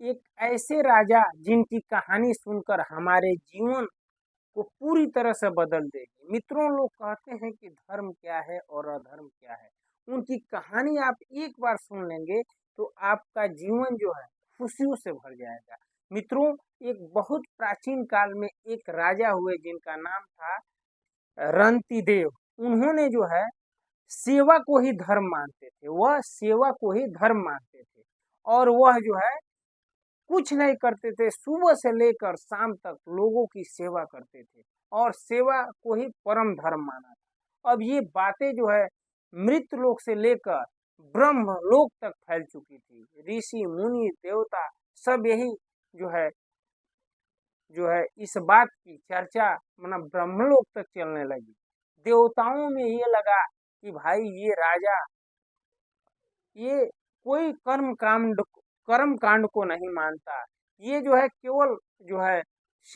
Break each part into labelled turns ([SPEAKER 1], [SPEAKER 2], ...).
[SPEAKER 1] एक ऐसे राजा जिनकी कहानी सुनकर हमारे जीवन को पूरी तरह से बदल देगी। मित्रों, लोग कहते हैं कि धर्म क्या है और अधर्म क्या है। उनकी कहानी आप एक बार सुन लेंगे तो आपका जीवन जो है खुशियों से भर जाएगा। मित्रों, एक बहुत प्राचीन काल में एक राजा हुए जिनका नाम था रंतिदेव। उन्होंने जो है सेवा को ही धर्म मानते थे, वह सेवा को ही धर्म मानते थे और वह जो है कुछ नहीं करते थे, सुबह से लेकर शाम तक लोगों की सेवा करते थे और सेवा को ही परम धर्म माना था। अब ये बातें जो है मृत लोक से लेकर ब्रह्म लोक तक फैल चुकी थी। ऋषि मुनि देवता सब यही जो है इस बात की चर्चा मतलब ब्रह्मलोक तक चलने लगी। देवताओं में ये लगा कि भाई ये राजा ये कोई कर्म कांड को नहीं मानता, ये जो है केवल जो है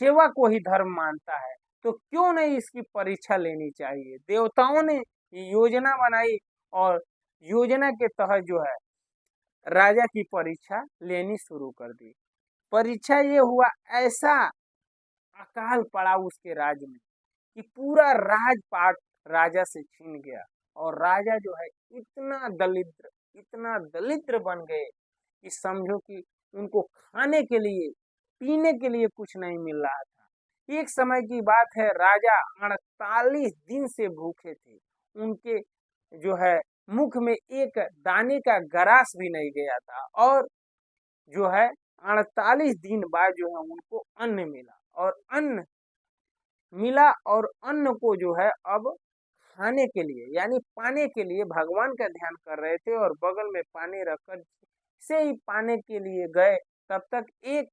[SPEAKER 1] सेवा को ही धर्म मानता है, तो क्यों नहीं इसकी परीक्षा लेनी चाहिए। देवताओं ने योजना बनाई और योजना के तहत जो है राजा की परीक्षा लेनी शुरू कर दी। परीक्षा ये हुआ, ऐसा अकाल पड़ा उसके राज्य में कि पूरा राजपाट राजा से छीन गया और राजा जो है इतना दरिद्र बन गए कि समझो कि उनको खाने के लिए पीने के लिए कुछ नहीं मिल रहा था। एक समय की बात है, राजा 48 दिन से भूखे थे। उनके जो है मुख में एक दाने का गरास भी नहीं गया था और जो है 48 दिन बाद जो है उनको अन्न मिला और अन्न को जो है अब खाने के लिए यानी पाने के लिए भगवान का ध्यान कर रहे थे और बगल में पानी रखकर से ही पाने के लिए गए, तब तक एक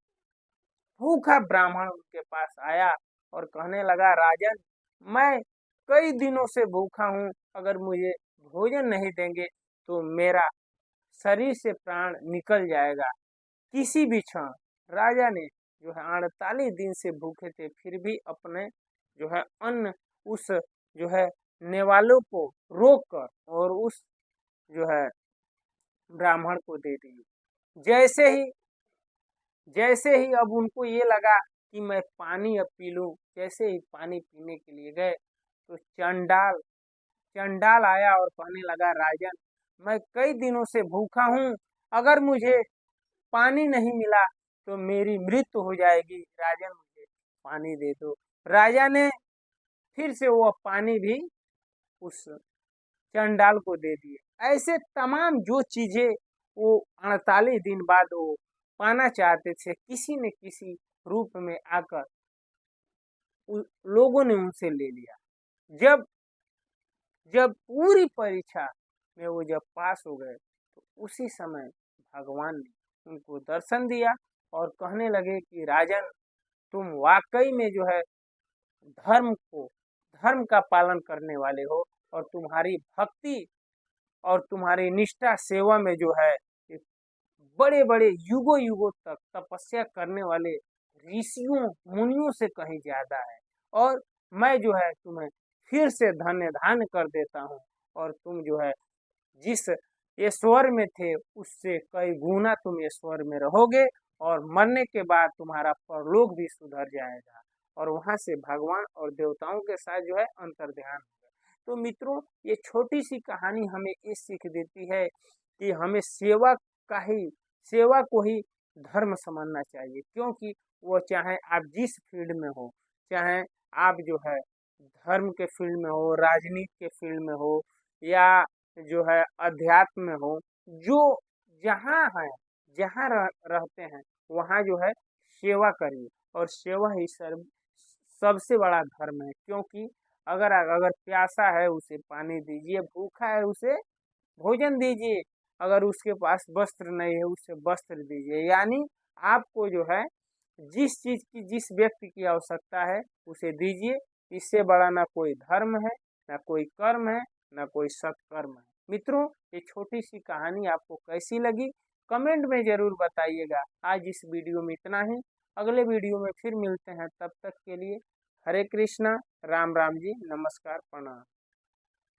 [SPEAKER 1] भूखा ब्राह्मण उनके पास आया और कहने लगा, राजन, मैं कई दिनों से भूखा हूँ, अगर मुझे भोजन नहीं देंगे तो मेरा शरीर से प्राण निकल जाएगा किसी भी क्षण। राजा ने जो है 48 दिन से भूखे थे फिर भी अपने जो है अन्न उस जो है नेवालों को रोक कर और उस जो है ब्राह्मण को दे दिए। जैसे ही अब उनको ये लगा कि मैं पानी अब पी लूं, जैसे ही पानी पीने के लिए गए तो चंडाल आया और कहने लगा, राजन, मैं कई दिनों से भूखा हूँ, अगर मुझे पानी नहीं मिला तो मेरी मृत्यु हो जाएगी, राजन मुझे पानी दे दो। राजा ने फिर से वो पानी भी उस चंडाल को दे दिए। ऐसे तमाम जो चीजें वो 48 दिन बाद वो पाना चाहते थे, किसी न किसी रूप में आकर लोगों ने उनसे ले लिया। जब जब पूरी परीक्षा में वो जब पास हो गए तो उसी समय भगवान ने उनको दर्शन दिया और कहने लगे कि राजन, तुम वाकई में जो है धर्म का पालन करने वाले हो और तुम्हारी भक्ति और तुम्हारी निष्ठा सेवा में जो है बड़े बड़े युगों युगों तक तपस्या करने वाले ऋषियों मुनियों से कहीं ज्यादा है और मैं जो है तुम्हें फिर से धन्य धान्य कर देता हूँ और तुम जो है जिस ईश्वर में थे उससे कई गुना तुम ईश्वर में रहोगे और मरने के बाद तुम्हारा परलोक भी सुधर जाएगा और वहां से भगवान और देवताओं के साथ जो है अंतर्ध्यान होगा। तो मित्रों, ये छोटी सी कहानी हमें ये सीख देती है कि हमें सेवा को ही धर्म समझना चाहिए, क्योंकि वो चाहे आप जिस फील्ड में हो, चाहे आप जो है धर्म के फील्ड में हो, राजनीति के फील्ड में हो या जो है अध्यात्म में हो, जो जहाँ है जहाँ रहते हैं वहाँ जो है सेवा करिए और सेवा ही सबसे बड़ा धर्म है। क्योंकि अगर अगर प्यासा है उसे पानी दीजिए, भूखा है उसे भोजन दीजिए, अगर उसके पास वस्त्र नहीं है उसे वस्त्र दीजिए। यानी आपको जो है जिस व्यक्ति की आवश्यकता है उसे दीजिए। इससे बड़ा ना कोई धर्म है, ना कोई कर्म है, ना कोई सत्कर्म है। मित्रों, ये छोटी सी कहानी आपको कैसी लगी कमेंट में जरूर बताइएगा। आज इस वीडियो में इतना ही, अगले वीडियो में फिर मिलते हैं, तब तक के लिए हरे कृष्णा, राम राम जी, नमस्कार, प्रणाम।